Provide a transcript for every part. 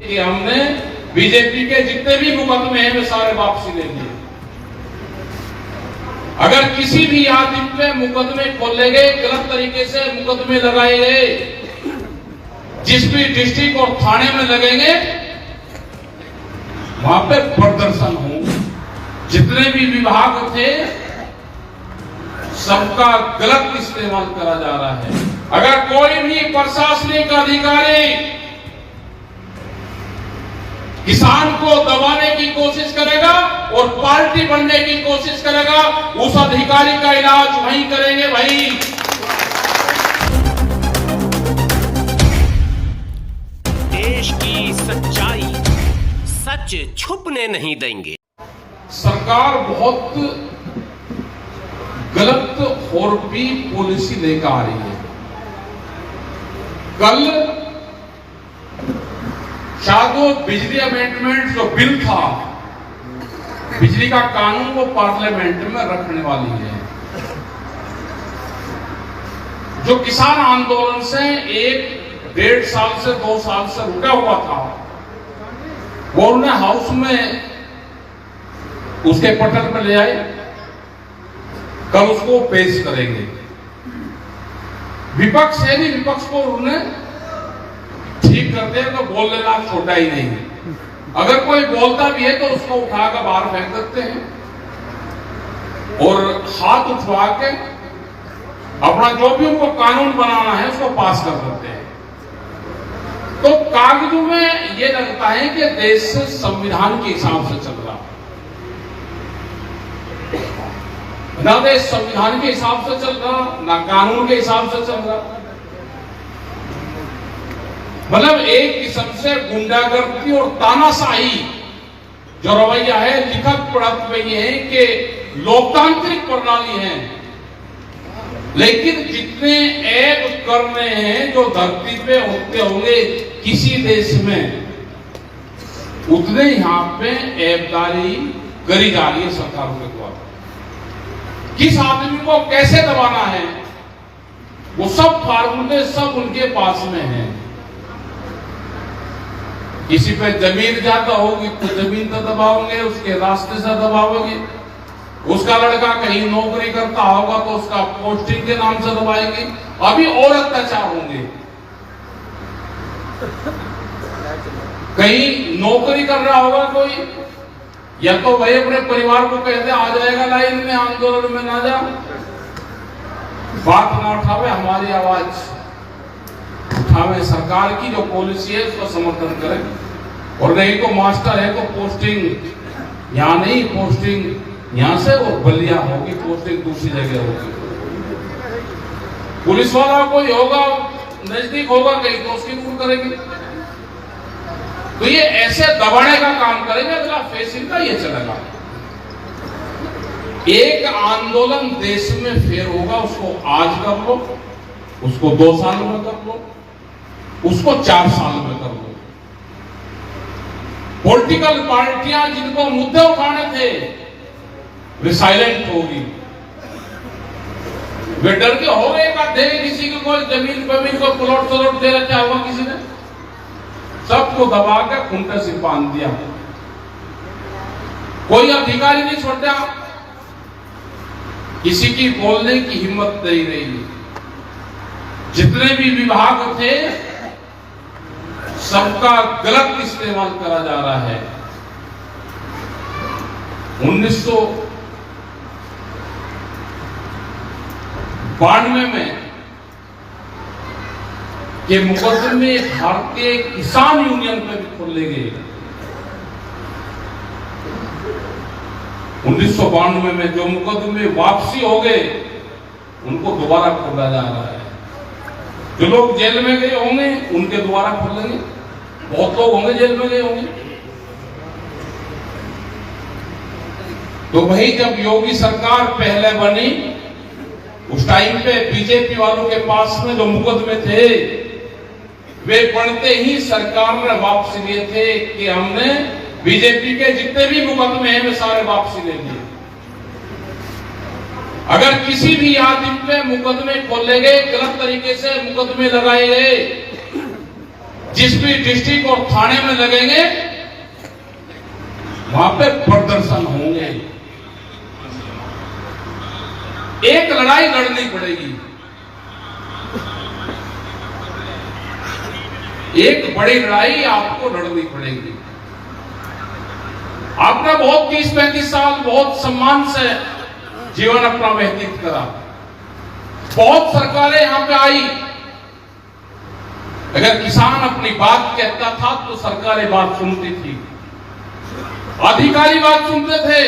कि हमने बीजेपी के जितने भी मुकदमे हैं वे सारे वापसी ले लिए। अगर किसी भी आदमी पे मुकदमे खोले गए, गलत तरीके से मुकदमे लगाए गए, जिस भी डिस्ट्रिक्ट और थाने में लगेंगे वहां पे प्रदर्शन हो। जितने भी विभाग थे सबका गलत इस्तेमाल करा जा रहा है। अगर कोई भी प्रशासनिक अधिकारी किसान को दबाने की कोशिश करेगा और पार्टी बनने की कोशिश करेगा, उस अधिकारी का इलाज वहीं करेंगे भाई। देश की सच्चाई सच छुपने नहीं देंगे। सरकार बहुत गलत और भी पॉलिसी लेकर आ रही है। कल शायद वो बिजली अमेंडमेंट जो बिल था, बिजली का कानून, वो पार्लियामेंट में रखने वाली है। जो किसान आंदोलन से 1-1.5 साल से 2 साल से रुका हुआ था, वो उन्हें हाउस में उसके पटल पर ले आए, कल उसको पेश करेंगे। विपक्ष है भी, विपक्ष को उन्हें ठीक करते हैं तो बोल लेना छोटा ही नहीं है। अगर कोई बोलता भी है तो उसको उठाकर बाहर फेंक देते हैं और हाथ उठवा के अपना जो भी उनको कानून बनाना है उसको पास कर देते हैं। तो कागजों में ये लगता है कि देश संविधान के हिसाब से चल रहा, ना देश संविधान के हिसाब से चल रहा, ना कानून के हिसाब से चल रहा। मतलब एक किस्म से गुंडागर्दी और तानाशाही जो रवैया है, लिखत पढ़त में ये है कि लोकतांत्रिक प्रणाली है, लेकिन जितने ऐब करने हैं जो धरती पे होते होंगे किसी देश में, उतने यहां पे ऐबदारी करी जा रही है सरकारों के द्वारा। किस आदमी को कैसे दबाना है वो सब फार्मूले सब उनके पास में है। किसी पे जमीन ज्यादा होगी तो जमीन तो दबाओगे, उसके रास्ते से दबाओगे। उसका लड़का कहीं नौकरी करता होगा तो उसका पोस्टिंग के नाम से दबाएंगे। अभी और अत्याचार होंगे। कहीं नौकरी कर रहा होगा कोई, या तो भाई अपने परिवार को कहते आ जाएगा लाइन में, आंदोलन में ना जा, बात ना उठावे, हमारी आवाज उठावे, सरकार की जो पॉलिसी है उसका समर्थन करें। और नहीं तो मास्टर है तो पोस्टिंग यहां नहीं, पोस्टिंग यहां से वो बलिया होगी, पोस्टिंग दूसरी जगह होगी। पुलिस वाला कोई होगा नजदीक होगा कहीं तो उसकी दूर करेंगे। तो ये ऐसे दबाने का काम करेंगे, अगला फेस इनका ये चलेगा। एक आंदोलन देश में फेर होगा, उसको आज कर लो, उसको 2 साल में कर लो, उसको 4 साल में कर लो। पॉलिटिकल पार्टियां जिनको मुद्दे उठाने थे वे साइलेंट होगी, वे डर के हो गए का दे किसी को कोई जमीन को प्लॉट सलॉट दे रखा होगा किसी ने, सबको दबा के खूंटे से बांध दिया। कोई अधिकारी नहीं छोड़ा, किसी की बोलने की हिम्मत नहीं रही। जितने भी विभाग थे सबका गलत इस्तेमाल करा जा रहा है। 1992 में के मुकदमे भारतीय किसान यूनियन पे भी खोले गए। 1992 में जो मुकदमे वापसी हो गए उनको दोबारा खोला जा रहा है। जो लोग जेल में गए होंगे उनके दोबारा खोलेंगे, बहुत लोग होंगे जेल में गए होंगे। तो भाई जब योगी सरकार पहले बनी उस टाइम पे बीजेपी वालों के पास में जो मुकदमे थे वे बनते ही सरकार ने वापसी लिए थे कि हमने बीजेपी के जितने भी मुकदमे हैं वे सारे वापसी ले लिए। अगर किसी भी आदमी पे मुकदमे खोले गए, गलत तरीके से मुकदमे लगाए गए, जिस भी डिस्ट्रिक्ट और थाने में लगेंगे वहां पे प्रदर्शन होंगे। एक लड़ाई लड़नी पड़ेगी, एक बड़ी लड़ाई आपको लड़नी पड़ेगी। आपने बहुत 30-35 साल बहुत सम्मान से जीवन अपना व्यतीत करा, बहुत सरकारें यहां पे आई। अगर किसान अपनी बात कहता था तो सरकारें बात सुनती थी, अधिकारी बात सुनते थे।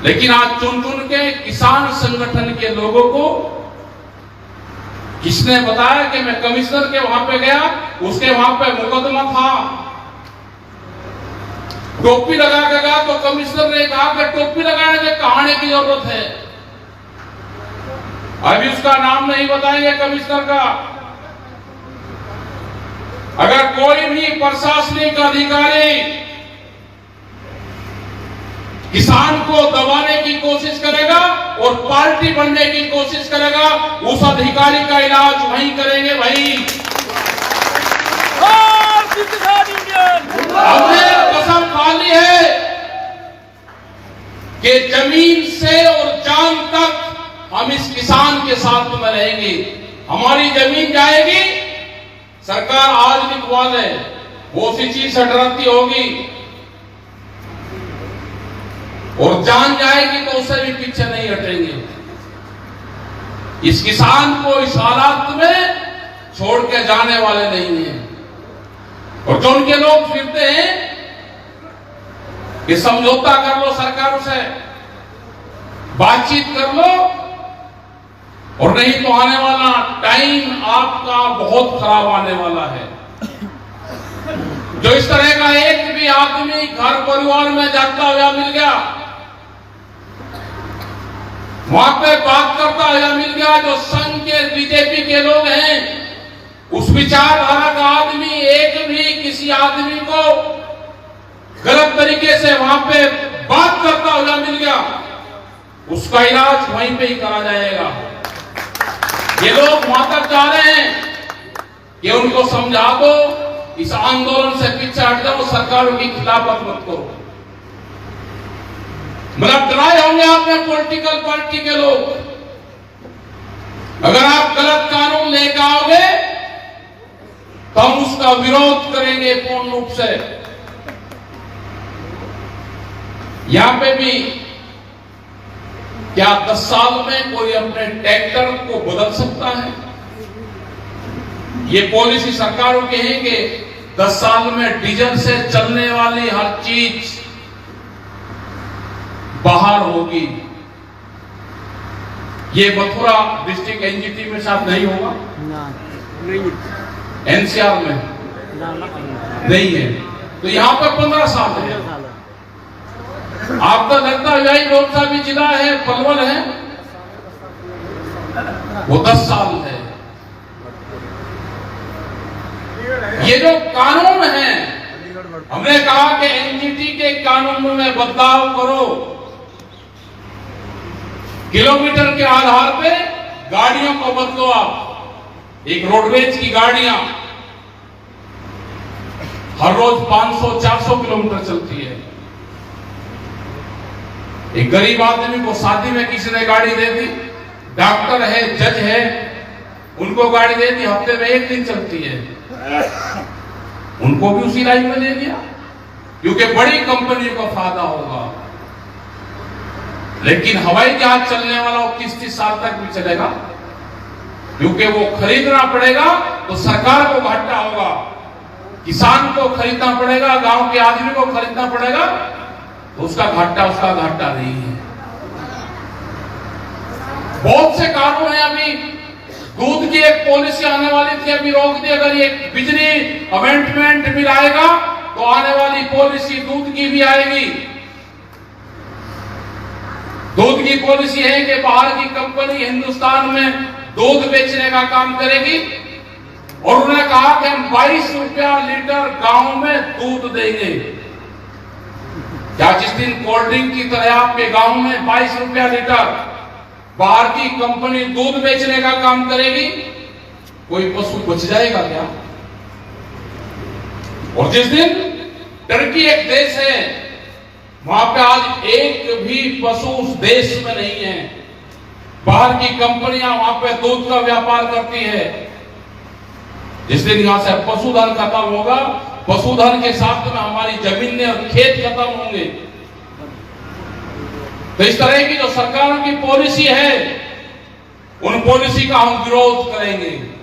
लेकिन आज चुन चुन के किसान संगठन के लोगों को किसने बताया कि मैं कमिश्नर के वहां पे गया, उसके वहां पे मुकदमा था, टोपी लगा के गया तो कमिश्नर ने कहा कि टोपी लगाने के कहानी की जरूरत है। अभी उसका नाम नहीं बताएंगे कमिश्नर का। अगर कोई भी प्रशासनिक अधिकारी किसान को दबाने की कोशिश करेगा और पार्टी बनने की कोशिश करेगा, उस अधिकारी का इलाज वहीं करेंगे भाई। हमने कसम खा ली है कि जमीन से और जान तक हम इस किसान के साथ में रहेंगे। हमारी जमीन जाएगी, सरकार आज लिखवा दे, वो सी चीज से डरती होगी, और जान जाएगी तो उससे भी पीछे नहीं हटेंगे। इस किसान को इस हालात में छोड़ के जाने वाले नहीं हैं। और जो उनके लोग फिरते हैं कि समझौता कर लो सरकारों से, बातचीत कर लो, और नहीं तो आने वाला टाइम आपका बहुत खराब आने वाला है। जो इस तरह का एक भी आदमी घर परिवार में जाता हुआ मिल गया, वहां पे बात करता हुआ मिल गया, जो संघ के बीजेपी के लोग हैं, उस विचारधारा का आदमी एक भी किसी आदमी को गलत तरीके से वहां पे बात करता हुआ मिल गया, उसका इलाज वहीं पे ही करा जाएगा। ये लोग वहां तक जा रहे हैं कि उनको समझा दो, इस आंदोलन से पीछे हट जाओ, सरकारों की खिलाफत मत करो। मतलब डराए होंगे आपने पॉलिटिकल पार्टी के लोग, अगर आप गलत कानून लेकर आओगे तो हम उसका विरोध करेंगे पूर्ण रूप से। यहां पे भी क्या 10 साल में कोई अपने ट्रैक्टर को बदल सकता है? ये पॉलिसी सरकारों की है कि 10 साल में डीजल से चलने वाली हर चीज बाहर होगी। ये मथुरा डिस्ट्रिक्ट एनजीटी में साथ नहीं होगा, नहीं, एनसीआर में नहीं है, तो यहां पर 15 साल है। आपका लगता है यही कौन सा भी जिला है, पलवल है, वो 10 साल है। ये जो कानून है, हमने कहा कि एनजीटी के कानून में बदलाव करो, किलोमीटर के आधार पे गाड़ियों को बदलो। आप एक रोडवेज की गाड़ियां हर रोज 500-400 किलोमीटर चलती है। एक गरीब आदमी को शादी में किसी ने गाड़ी दे दी, डॉक्टर है, जज है, उनको गाड़ी दे दी, हफ्ते में 1 दिन चलती है, उनको भी उसी लाइन में दे दिया, क्योंकि बड़ी कंपनी को फायदा होगा। लेकिन हवाई जहाज चलने वाला वो 30-30 साल तक भी चलेगा, क्योंकि वो खरीदना पड़ेगा तो सरकार को घाटा होगा, किसान को खरीदना पड़ेगा, गांव के आदमी को खरीदना पड़ेगा, तो उसका घाटा नहीं है। बहुत से कानून है। अभी दूध की एक पॉलिसी आने वाली थी, अभी रोक दी। अगर ये बिजली अमेंडमेंट बिल आएगा तो आने वाली पॉलिसी दूध की भी आएगी। दूध की पॉलिसी है कि बाहर की कंपनी हिंदुस्तान में दूध बेचने का काम करेगी, और उन्होंने कहा कि हम 22 रुपया लीटर गांव में दूध देंगे। क्या जिस दिन कोल्ड ड्रिंक की तरह आपके गांव में 22 रुपया लीटर बाहर की कंपनी दूध बेचने का काम करेगी? कोई पशु बच जाएगा क्या? और जिस दिन टर्की एक देश है, वहां पे आज एक भी पशु उस देश में नहीं है। बाहर की कंपनियां वहां पे दूध का व्यापार करती है। जिस दिन यहां से पशुधन खत्म होगा, पशुधन के साथ में हमारी जमीनें और खेत खत्म होंगे। तो इस तरह की जो सरकारों की पॉलिसी है, उन पॉलिसी का हम विरोध करेंगे।